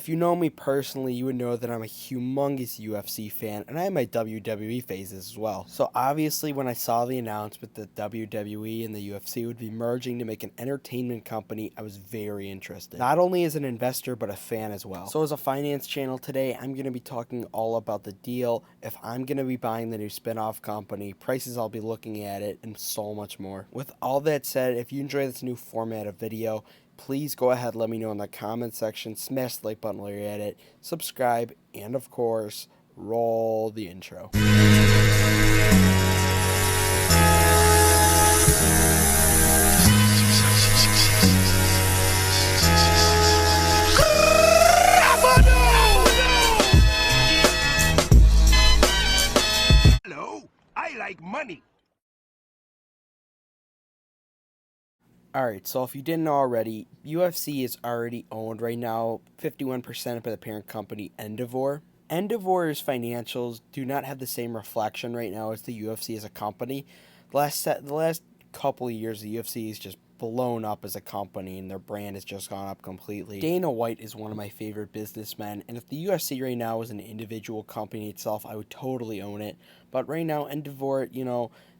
If you know me personally, you would know that I'm a humongous UFC fan, and I have my WWE phases as well. So obviously when I saw the announcement that WWE and the UFC would be merging to make an entertainment company, I was very interested. Not only as an investor, but a fan as well. So as a finance channel today, I'm going to be talking all about the deal, if I'm going to be buying the new spin-off company, prices I'll be looking at it, and so much more. With all that said, if you enjoy this new format of video, please go ahead, let me know in the comment section, smash the like button while you're at it, subscribe, and of course, roll the intro. Hello, I like money. Alright, so if you didn't know already, UFC is already owned right now 51% by the parent company Endeavor. Endeavor's financials do not have the same reflection right now as the UFC as a company. The last couple of years, the UFC has just blown up as a company and their brand has just gone up completely. Dana White is one of my favorite businessmen, and if the UFC right now was an individual company itself, I would totally own it. But right now, Endeavor,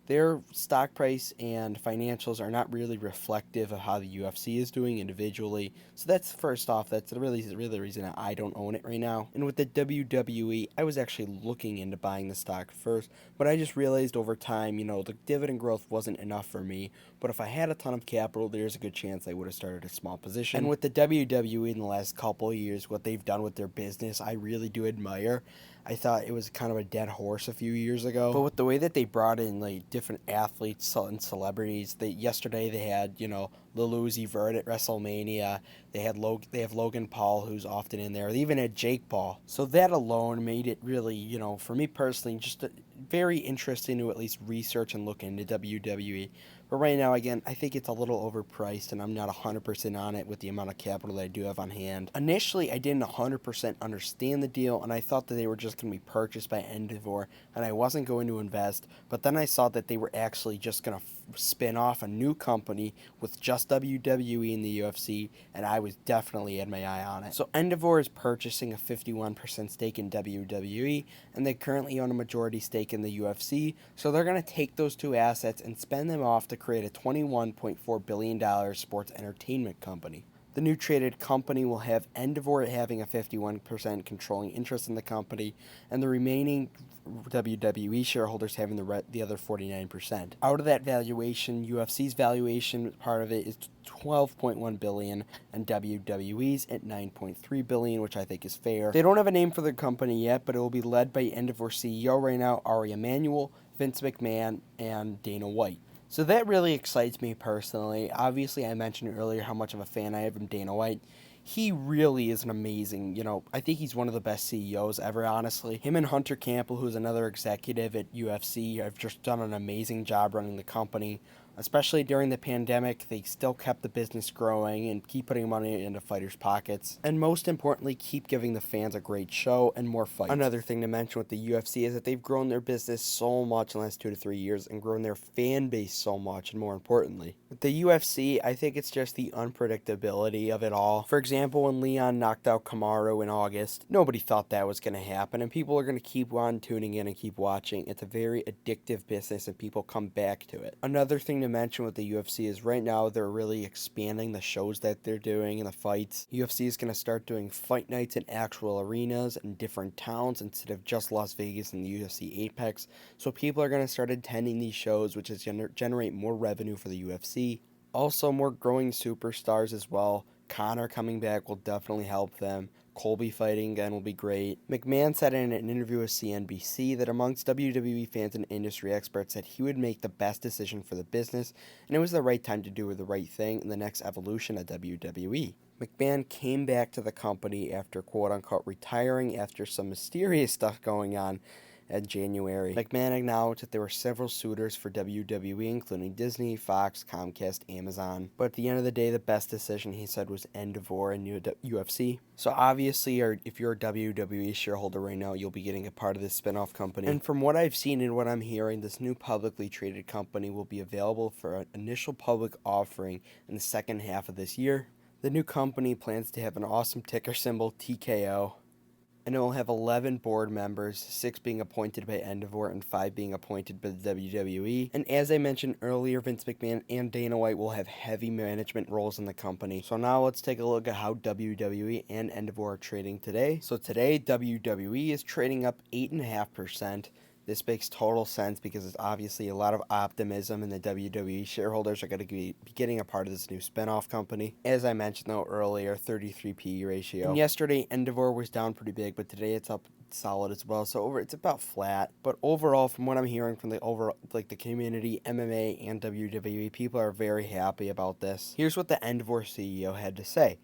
their stock price and financials are not really reflective of how the UFC is doing individually. So that's first off, that's really the reason that I don't own it right now. And with the WWE, I was actually looking into buying the stock first, but I just realized over time, the dividend growth wasn't enough for me. But if I had a ton of capital, there's a good chance I would have started a small position. And with the WWE in the last couple of years, what they've done with their business, I really do admire. I thought it was kind of a dead horse a few years ago. But with the way that they brought in different athletes and celebrities, yesterday they had, Lil Uzi Vert at WrestleMania. They have Logan Paul, who's often in there. They even had Jake Paul. So that alone made it really, for me personally, just very interesting to at least research and look into WWE. But right now, again, I think it's a little overpriced, and I'm not 100% on it with the amount of capital that I do have on hand. Initially, I didn't 100% understand the deal, and I thought that they were just going to be purchased by Endeavor, and I wasn't going to invest. But then I saw that they were actually just going to spin off a new company with just WWE and the UFC, and I was definitely had my eye on it. So Endeavor is purchasing a 51% stake in WWE, and they currently own a majority stake in the UFC, so they're going to take those two assets and spend them off to create a $21.4 billion sports entertainment company. The new traded company will have Endeavor having a 51% controlling interest in the company, and the remaining WWE shareholders having the other 49%. Out of that valuation, UFC's valuation part of it is $12.1 billion, and WWE's at $9.3 billion, which I think is fair. They don't have a name for their company yet, but it will be led by Endeavor CEO right now, Ari Emanuel, Vince McMahon, and Dana White. So that really excites me personally. Obviously, I mentioned earlier how much of a fan I am of Dana White. He really is an amazing, I think he's one of the best CEOs ever, honestly. Him and Hunter Campbell, who's another executive at UFC, have just done an amazing job running the company. Especially during the pandemic, they still kept the business growing and keep putting money into fighters' pockets. And most importantly, keep giving the fans a great show and more fights. Another thing to mention with the UFC is that they've grown their business so much in the last 2 to 3 years and grown their fan base so much, and more importantly. With the UFC, I think it's just the unpredictability of it all. For example, when Leon knocked out Kamaru in August, nobody thought that was going to happen, and people are going to keep on tuning in and keep watching. It's a very addictive business, and people come back to it. Another thing to mention with the UFC is right now they're really expanding the shows that they're doing and the fights. UFC is going to start doing fight nights in actual arenas in different towns instead of just Las Vegas and the UFC Apex. So people are going to start attending these shows, which is going to generate more revenue for the UFC. Also, more growing superstars as well. Conor coming back will definitely help them. Colby fighting again will be great. McMahon said in an interview with CNBC that amongst WWE fans and industry experts that he would make the best decision for the business, and it was the right time to do the right thing in the next evolution at WWE. McMahon came back to the company after quote-unquote retiring after some mysterious stuff going on in January. McMahon acknowledged that there were several suitors for WWE, including Disney, Fox, Comcast, Amazon. But at the end of the day, the best decision, he said, was Endeavor and UFC. So obviously, if you're a WWE shareholder right now, you'll be getting a part of this spinoff company. And from what I've seen and what I'm hearing, this new publicly traded company will be available for an initial public offering in the second half of this year. The new company plans to have an awesome ticker symbol, TKO, and it will have 11 board members, 6 being appointed by Endeavor and 5 being appointed by the WWE. And as I mentioned earlier, Vince McMahon and Dana White will have heavy management roles in the company. So now let's take a look at how WWE and Endeavor are trading today. So today, WWE is trading up 8.5%. This makes total sense because it's obviously a lot of optimism, and the WWE shareholders are going to be getting a part of this new spinoff company. As I mentioned though earlier, 33 PE ratio. And yesterday, Endeavor was down pretty big, but today it's up solid as well. So it's about flat. But overall, from what I'm hearing from the community, MMA and WWE, people are very happy about this. Here's what the Endeavor CEO had to say.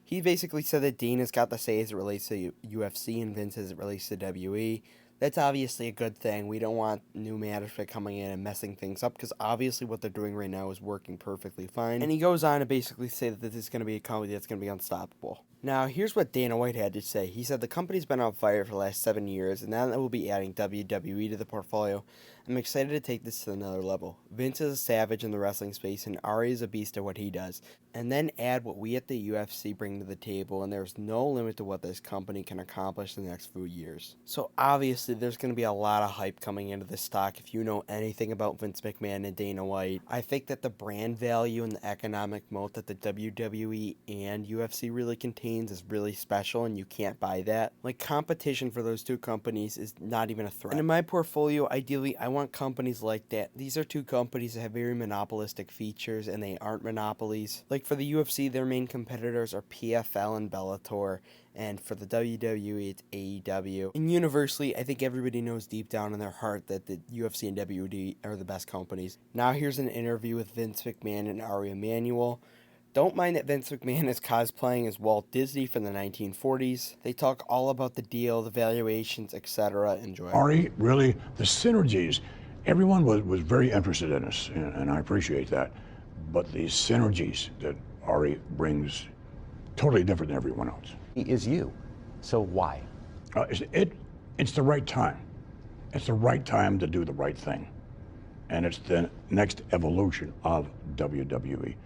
He basically said that Dana's got the say as it relates to UFC and Vince as it relates to WWE. That's obviously a good thing. We don't want new management coming in and messing things up because obviously what they're doing right now is working perfectly fine. And he goes on to basically say that this is going to be a company that's going to be unstoppable. Now, here's what Dana White had to say. He said the company's been on fire for the last 7 years, and now that we'll be adding WWE to the portfolio, I'm excited to take this to another level. Vince is a savage in the wrestling space, and Ari is a beast at what he does. And then add what we at the UFC bring to the table, and there's no limit to what this company can accomplish in the next few years. So obviously, there's going to be a lot of hype coming into this stock if you know anything about Vince McMahon and Dana White. I think that the brand value and the economic moat that the WWE and UFC really contains is really special, and you can't buy that. Like, competition for those two companies is not even a threat. And in my portfolio, ideally, I want companies like that. These are two companies that have very monopolistic features, and they aren't monopolies. Like for the UFC, their main competitors are PFL and Bellator, and for the WWE, it's AEW. And universally, I think everybody knows deep down in their heart that the UFC and WWE are the best companies. Now here's an interview with Vince McMahon and Ari Emanuel. Don't mind that Vince McMahon is cosplaying as Walt Disney from the 1940s. They talk all about the deal, the valuations, etc. Enjoy. Ari, really, the synergies, everyone was very interested in us, and I appreciate that. But the synergies that Ari brings, totally different than everyone else. He is you. So why? It's the right time. It's the right time to do the right thing. And it's the next evolution of WWE.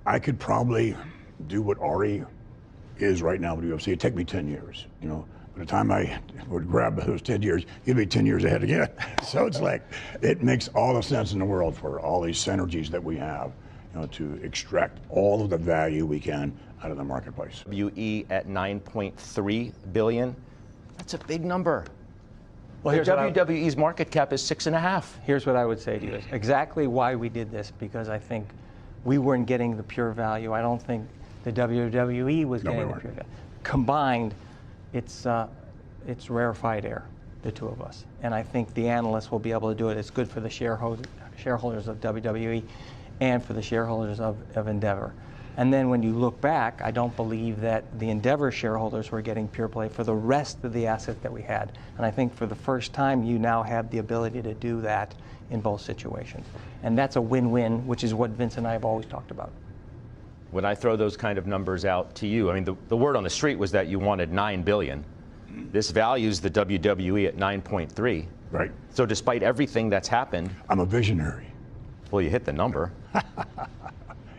I could probably do what Ari is right now with UFC. It'd take me 10 years, you know. By the time I would grab those 10 years, he'd be 10 years ahead again. So it's like, it makes all the sense in the world for all these synergies that we have, you know, to extract all of the value we can out of the marketplace. WE at $9.3 billion. That's a big number. Well, the WWE's market cap is 6.5. Here's what I would say to you. Is exactly why we did this, because I think we weren't getting the pure value. I don't think the WWE was getting the pure value. Combined, it's rarefied air, the two of us. And I think the analysts will be able to do it. It's good for the shareholders of WWE and for the shareholders of Endeavor. And then when you look back, I don't believe that the Endeavor shareholders were getting pure play for the rest of the assets that we had. And I think for the first time, you now have the ability to do that in both situations. And that's a win-win, which is what Vince and I have always talked about. When I throw those kind of numbers out to you, I mean, the word on the street was that you wanted $9 billion. This values the WWE at 9.3. Right. So despite everything that's happened, I'm a visionary. Well, you hit the number.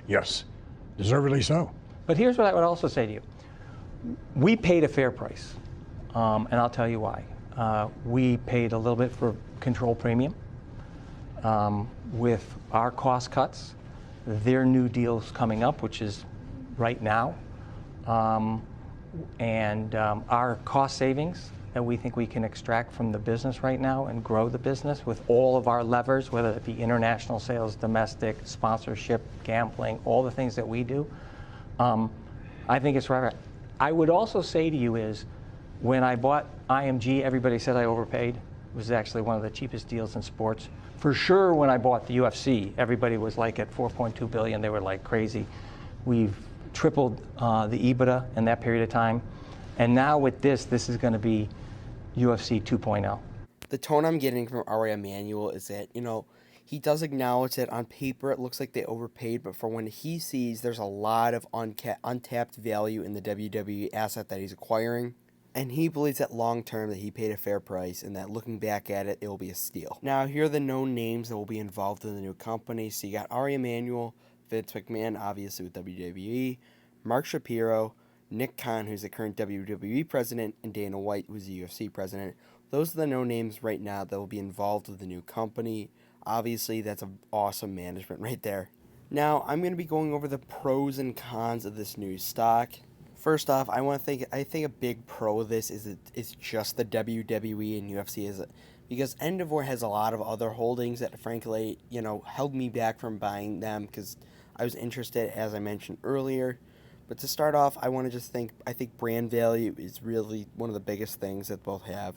Yes, deservedly so. But here's what I would also say to you. We paid a fair price, and I'll tell you why. We paid a little bit for control premium. With our cost cuts, their new deals coming up, which is right now, and our cost savings that we think we can extract from the business right now and grow the business with all of our levers, whether it be international sales, domestic, sponsorship, gambling, all the things that we do. I think it's right. I would also say to you is, when I bought IMG, everybody said I overpaid. It was actually one of the cheapest deals in sports. For sure, when I bought the UFC, everybody was like at $4.2 billion. They were like crazy. We've tripled the EBITDA in that period of time. And now with this is going to be UFC 2.0. The tone I'm getting from Ari Emanuel is that, you know, he does acknowledge that on paper it looks like they overpaid, but for when he sees there's a lot of untapped value in the WWE asset that he's acquiring. And he believes that long term that he paid a fair price and that looking back at it, it will be a steal. Now, here are the known names that will be involved in the new company. So you got Ari Emanuel, Vince McMahon, obviously with WWE, Mark Shapiro, Nick Khan, who's the current WWE president, and Dana White, who's the UFC president. Those are the no names right now that will be involved with the new company. Obviously, that's an awesome management right there. Now, I'm going to be going over the pros and cons of this new stock. First off, I think a big pro of this is just the WWE and UFC because Endeavor has a lot of other holdings that frankly, held me back from buying them because I was interested, as I mentioned earlier. But to start off, I think brand value is really one of the biggest things that both have.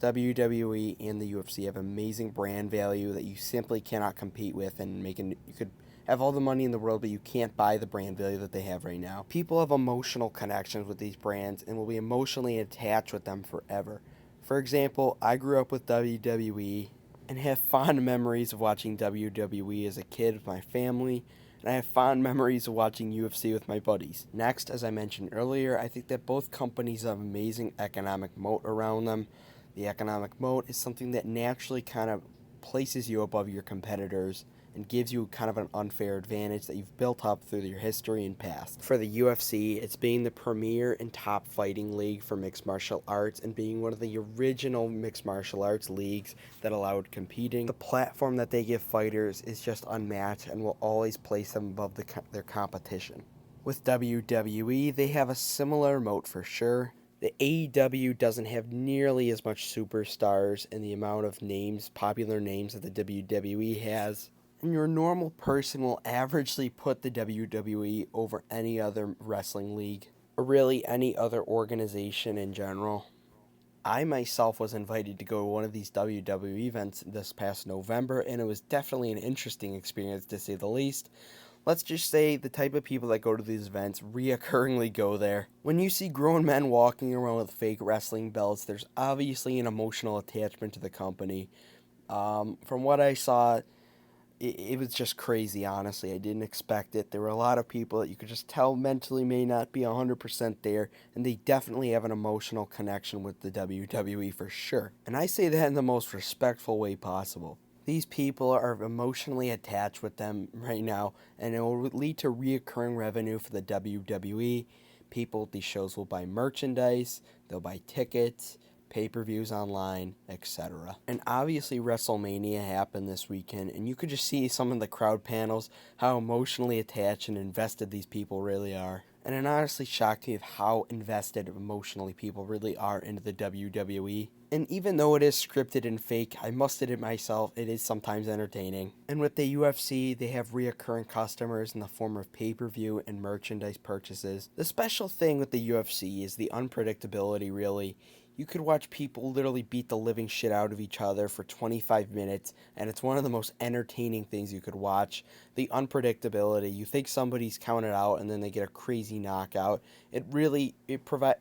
WWE and the UFC have amazing brand value that you simply cannot compete with, and you could have all the money in the world, but you can't buy the brand value that they have right now. People have emotional connections with these brands and will be emotionally attached with them forever. For example, I grew up with WWE and have fond memories of watching WWE as a kid with my family, and I have fond memories of watching UFC with my buddies. Next, as I mentioned earlier, I think that both companies have amazing economic moat around them. The economic moat is something that naturally kind of places you above your competitors and gives you kind of an unfair advantage that you've built up through your history and past. For the UFC, it's being the premier and top fighting league for mixed martial arts and being one of the original mixed martial arts leagues that allowed competing. The platform that they give fighters is just unmatched and will always place them above their competition. With WWE, they have a similar moat for sure. The AEW doesn't have nearly as much superstars and the amount of popular names that the WWE has. And your normal person will averagely put the WWE over any other wrestling league, or really any other organization in general. I myself was invited to go to one of these WWE events this past November, and it was definitely an interesting experience to say the least. Let's just say the type of people that go to these events reoccurringly go there. When you see grown men walking around with fake wrestling belts, there's obviously an emotional attachment to the company. From what I saw, it was just crazy, honestly. I didn't expect it. There were a lot of people that you could just tell mentally may not be 100% there, and they definitely have an emotional connection with the WWE for sure. And I say that in the most respectful way possible. These people are emotionally attached with them right now, and it will lead to reoccurring revenue for the WWE. People at these shows will buy merchandise, they'll buy tickets, pay-per-views online, etc. And obviously WrestleMania happened this weekend, and you could just see some of the crowd panels, how emotionally attached and invested these people really are. And it honestly shocked me of how invested emotionally people really are into the WWE. And even though it is scripted and fake, I must admit myself, it is sometimes entertaining. And with the UFC, they have reoccurring customers in the form of pay-per-view and merchandise purchases. The special thing with the UFC is the unpredictability, really. You could watch people literally beat the living shit out of each other for 25 minutes, and it's one of the most entertaining things you could watch. The unpredictability. You think somebody's counted out, and then they get a crazy knockout.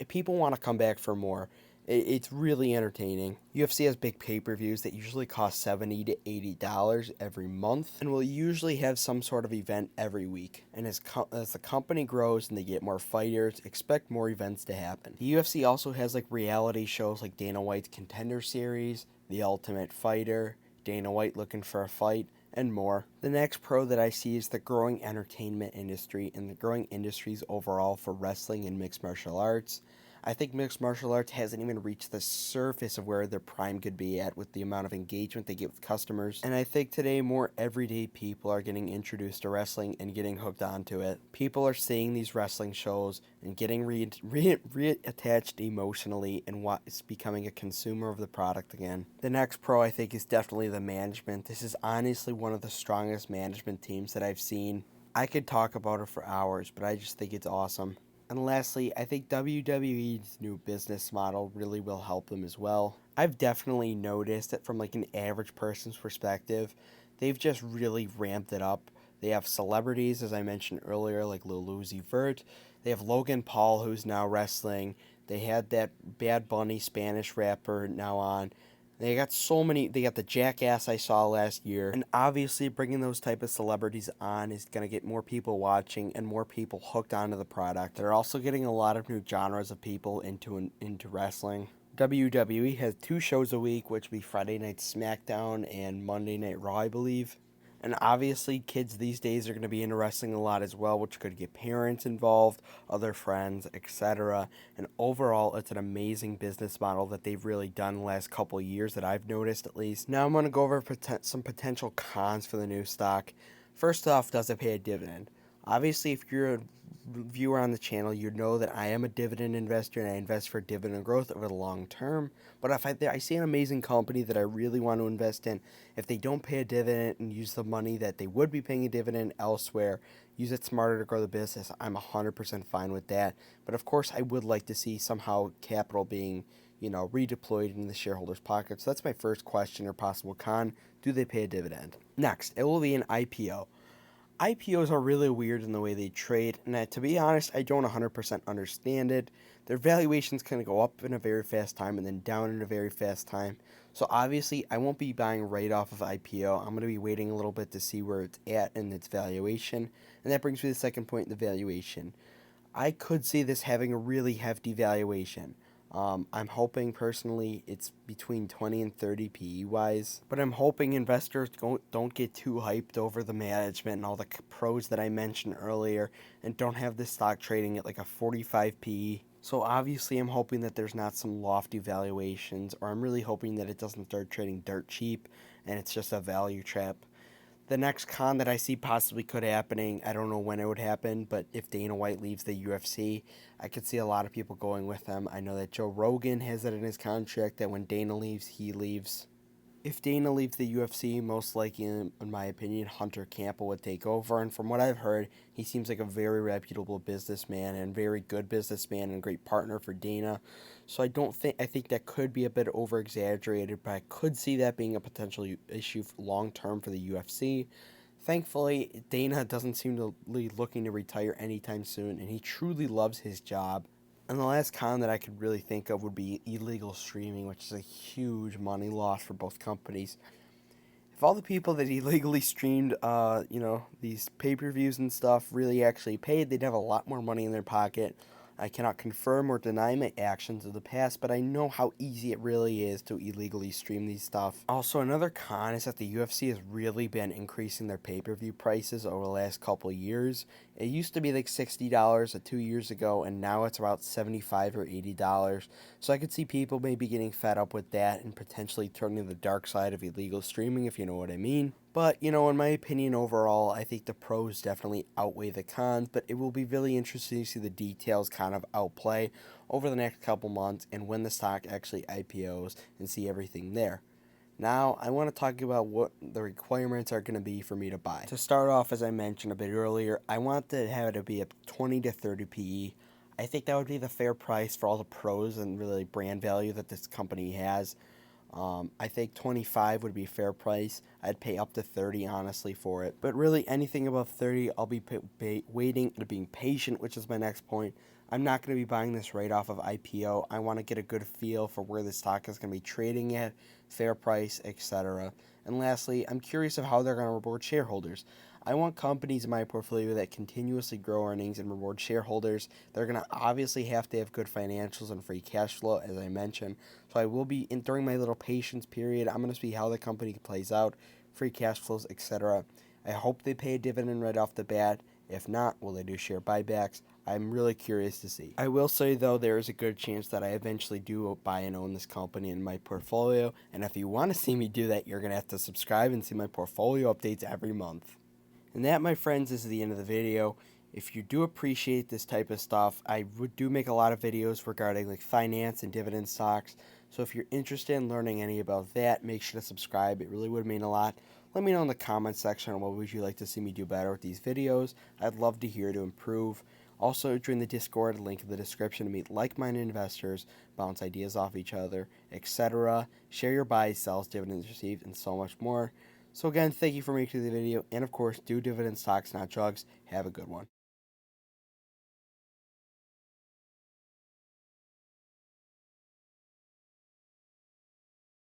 People want to come back for more. It's really entertaining. UFC has big pay-per-views that usually cost $70 to $80 every month and will usually have some sort of event every week. And as the company grows and they get more fighters, expect more events to happen. The UFC also has reality shows like Dana White's Contender Series, The Ultimate Fighter, Dana White Looking for a Fight, and more. The next pro that I see is the growing entertainment industry and the growing industries overall for wrestling and mixed martial arts. I think mixed martial arts hasn't even reached the surface of where their prime could be at with the amount of engagement they get with customers. And I think today more everyday people are getting introduced to wrestling and getting hooked onto it. People are seeing these wrestling shows and getting reattached emotionally and becoming a consumer of the product again. The next pro I think is definitely the management. This is honestly one of the strongest management teams that I've seen. I could talk about it for hours, but I just think it's awesome. And lastly, I think WWE's new business model really will help them as well. I've definitely noticed that from an average person's perspective, they've just really ramped it up. They have celebrities, as I mentioned earlier, like Lil Uzi Vert. They have Logan Paul, who's now wrestling. They had that Bad Bunny Spanish rapper now on. They got the Jackass I saw last year. And obviously bringing those type of celebrities on is going to get more people watching and more people hooked onto the product. They're also getting a lot of new genres of people into wrestling. WWE has 2 shows a week, which would be Friday Night SmackDown and Monday Night Raw, I believe. And obviously, kids these days are going to be interesting a lot as well, which could get parents involved, other friends, etc. And overall, it's an amazing business model that they've really done the last couple of years that I've noticed at least. Now I'm going to go over some potential cons for the new stock. First off, does it pay a dividend? Obviously, if you're a viewer on the channel, you know that I am a dividend investor and I invest for dividend growth over the long term. But if I see an amazing company that I really want to invest in, if they don't pay a dividend and use the money that they would be paying a dividend elsewhere, use it smarter to grow the business, I'm 100% fine with that. But of course, I would like to see somehow capital being, redeployed in the shareholders' pockets. So that's my first question or possible con. Do they pay a dividend? Next, it will be an IPO. IPOs are really weird in the way they trade, and to be honest, I don't 100% understand it. Their valuations kind of go up in a very fast time and then down in a very fast time. So obviously, I won't be buying right off of IPO. I'm going to be waiting a little bit to see where it's at in its valuation. And that brings me to the second point, the valuation. I could see this having a really hefty valuation. I'm hoping personally it's between 20 and 30 PE wise, but I'm hoping investors don't get too hyped over the management and all the pros that I mentioned earlier and don't have this stock trading at like a 45 PE. So obviously I'm hoping that there's not some lofty valuations, or I'm really hoping that it doesn't start trading dirt cheap and it's just a value trap. The next con that I see possibly could happening, I don't know when it would happen, but if Dana White leaves the UFC, I could see a lot of people going with him. I know that Joe Rogan has it in his contract that when Dana leaves, he leaves. If Dana leaves the UFC, most likely, in my opinion, Hunter Campbell would take over. And from what I've heard, he seems like a very reputable businessman and very good businessman and a great partner for Dana. So I think that could be a bit over exaggerated, but I could see that being a potential issue long term for the UFC. Thankfully, Dana doesn't seem to be looking to retire anytime soon, and he truly loves his job. And the last con that I could really think of would be illegal streaming, which is a huge money loss for both companies. If all the people that illegally streamed, these pay-per-views and stuff really actually paid, they'd have a lot more money in their pocket. I cannot confirm or deny my actions of the past, but I know how easy it really is to illegally stream these stuff. Also, another con is that the UFC has really been increasing their pay-per-view prices over the last couple of years. It used to be like $60 2 years ago, and now it's about $75 or $80. So I could see people maybe getting fed up with that and potentially turning to the dark side of illegal streaming, if you know what I mean. But, in my opinion, overall, I think the pros definitely outweigh the cons, but it will be really interesting to see the details kind of outplay over the next couple months and when the stock actually IPOs and see everything there. Now, I want to talk about what the requirements are going to be for me to buy. To start off, as I mentioned a bit earlier, I want to have it to be a 20 to 30 PE. I think that would be the fair price for all the pros and really brand value that this company has. I think 25 would be a fair price. I'd pay up to 30, honestly, for it. But really, anything above 30, I'll be waiting and being patient, which is my next point. I'm not going to be buying this right off of IPO. I want to get a good feel for where the stock is going to be trading at, fair price, etc. And lastly, I'm curious of how they're going to reward shareholders. I want companies in my portfolio that continuously grow earnings and reward shareholders. They're going to obviously have to have good financials and free cash flow, as I mentioned. So I will be, during my little patience period, I'm going to see how the company plays out, free cash flows, etc. I hope they pay a dividend right off the bat. If not, will they do share buybacks? I'm really curious to see. I will say, though, there is a good chance that I eventually do buy and own this company in my portfolio. And if you want to see me do that, you're going to have to subscribe and see my portfolio updates every month. And that, my friends, is the end of the video. If you do appreciate this type of stuff, I do make a lot of videos regarding like finance and dividend stocks. So if you're interested in learning any about that, make sure to subscribe. It really would mean a lot. Let me know in the comments section what would you like to see me do better with these videos. I'd love to hear to improve. Also, join the Discord, link in the description, to meet like-minded investors, bounce ideas off each other, etc. Share your buys, sells, dividends received, and so much more. So again, thank you for making the video, and of course, do dividend stocks, not drugs. Have a good one.